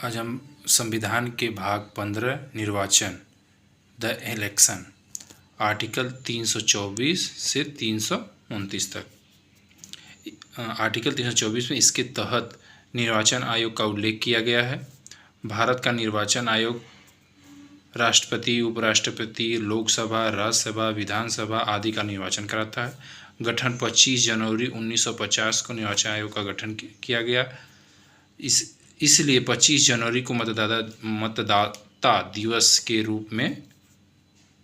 आज हम संविधान के भाग 15 निर्वाचन द इलेक्शन आर्टिकल 324 से 329 तक। आर्टिकल 324 में इसके तहत निर्वाचन आयोग का उल्लेख किया गया है। भारत का निर्वाचन आयोग राष्ट्रपति, उपराष्ट्रपति, लोकसभा, राज्यसभा, विधानसभा आदि का निर्वाचन कराता है। गठन 25 जनवरी 1950 को निर्वाचन आयोग का गठन किया गया। इसलिए 25 जनवरी को मतदाता दिवस के रूप में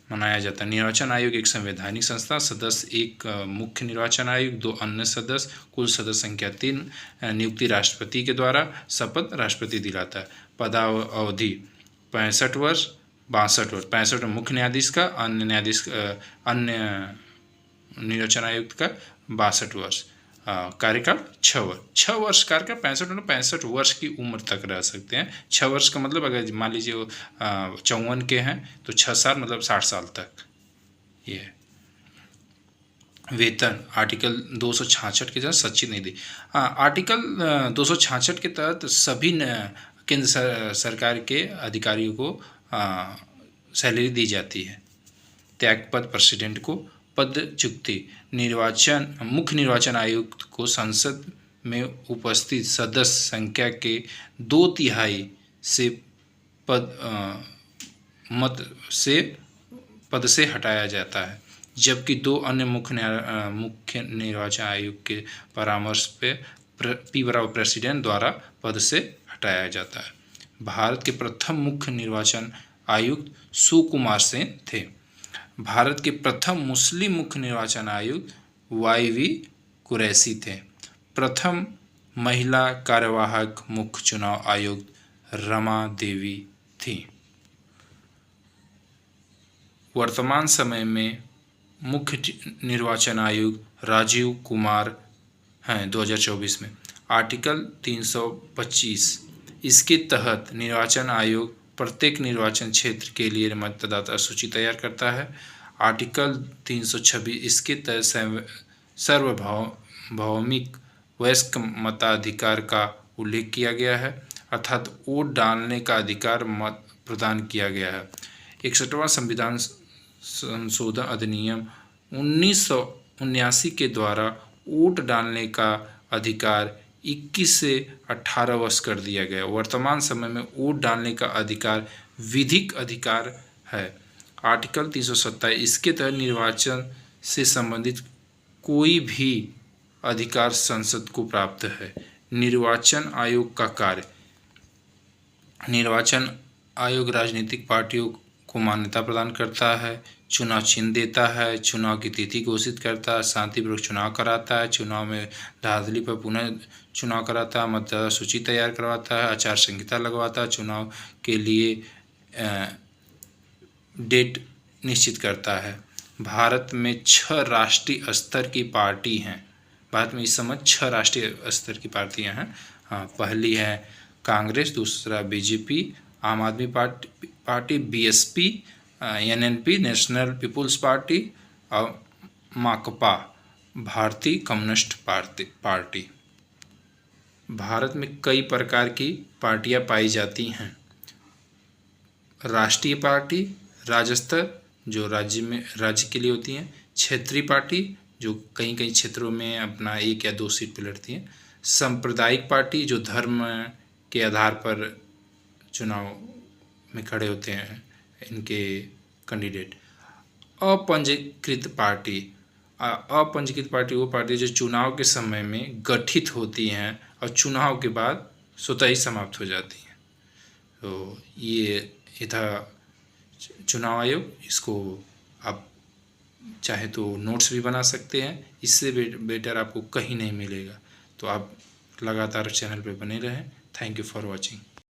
मनाया जाता है। निर्वाचन आयोग एक संवैधानिक संस्था, सदस्य एक मुख्य निर्वाचन आयोग, 2 अन्य सदस्य, कुल सदस्य संख्या 3, नियुक्ति राष्ट्रपति के द्वारा, शपथ राष्ट्रपति दिलाता है। पदावधि 65 वर्ष, 62 वर्ष, 65 मुख्य न्यायाधीश का, अन्य निर्वाचन आयुक्त का 62 वर्ष, कार्यकाल 6 वर्ष कार्यकाल, 65 वर्ष की उम्र तक रह सकते हैं। 6 वर्ष का मतलब अगर मान लीजिए वो 54 के हैं तो 6 साल मतलब 60 साल तक ये है। वेतन आर्टिकल 266 के तहत सचिव निधि, आर्टिकल 266 के तहत सभी केंद्र सरकार के अधिकारियों को सैलरी दी जाती है। त्यागपत्र प्रेसिडेंट को, पदच्युति मुख्य निर्वाचन आयुक्त को संसद में उपस्थित सदस्य संख्या के 2/3 से पद से हटाया जाता है, जबकि 2 अन्य मुख्य निर्वाचन आयुक्त के परामर्श पे प्रेसिडेंट द्वारा पद से हटाया जाता है। भारत के प्रथम मुख्य निर्वाचन आयुक्त सुकुमार सेन थे। भारत के प्रथम मुस्लिम मुख्य निर्वाचन आयुक्त YV कुरैशी थे। प्रथम महिला कार्यवाहक मुख्य चुनाव आयुक्त रमा देवी थी। वर्तमान समय में मुख्य निर्वाचन आयुक्त राजीव कुमार हैं 2024 में। आर्टिकल 325, इसके तहत निर्वाचन आयोग प्रत्येक निर्वाचन क्षेत्र के लिए मतदाता सूची तैयार करता है। आर्टिकल 326, इसके तहत सार्वभौमिक वयस्क मताधिकार का उल्लेख किया गया है, अर्थात वोट डालने का अधिकार मत प्रदान किया गया है। 61वां संविधान संशोधन अधिनियम 1979 के द्वारा वोट डालने का अधिकार 21 से 18 वर्ष कर दिया गया। वर्तमान समय में वोट डालने का अधिकार विधिक अधिकार है। आर्टिकल 327, इसके तहत निर्वाचन से संबंधित कोई भी अधिकार संसद को प्राप्त है। निर्वाचन आयोग का कार्य, निर्वाचन आयोग राजनीतिक पार्टियों को मान्यता प्रदान करता है, चुनाव चिन्ह देता है, चुनाव की तिथि घोषित करता है, शांतिपूर्वक चुनाव कराता है, चुनाव में धांधली पर पुनः चुनाव कराता है, मतदाता सूची तैयार करवाता है, आचार संहिता लगवाता है, चुनाव के लिए डेट निश्चित करता है। भारत में 6 राष्ट्रीय स्तर की पार्टी हैं। भारत में इस समय 6 राष्ट्रीय स्तर की पार्टियां हैं। पहली है कांग्रेस, दूसरा BJP, Aam Aadmi party, BSP, NNP, national people's party, और माकपा, भारतीय कम्युनिस्ट पार्टी। भारत में कई प्रकार की पार्टियां पाई जाती हैं। राष्ट्रीय पार्टी राज्य स्तर जो राज्य के लिए होती हैं, क्षेत्रीय पार्टी जो कई क्षेत्रों में अपना 1 या 2 सीट पर लड़ती हैं, सांप्रदायिक पार्टी जो धर्म के आधार पर चुनाव में खड़े होते हैं इनके कैंडिडेट, अपंजीकृत पार्टी वो पार्टी जो चुनाव के समय में गठित होती हैं और चुनाव के बाद स्वतः ही समाप्त हो जाती हैं। तो ये था चुनाव आयोग। इसको आप चाहे तो नोट्स भी बना सकते हैं, इससे बेटर आपको कहीं नहीं मिलेगा। तो आप लगातार चैनल पे बने रहें। Thank you for watching.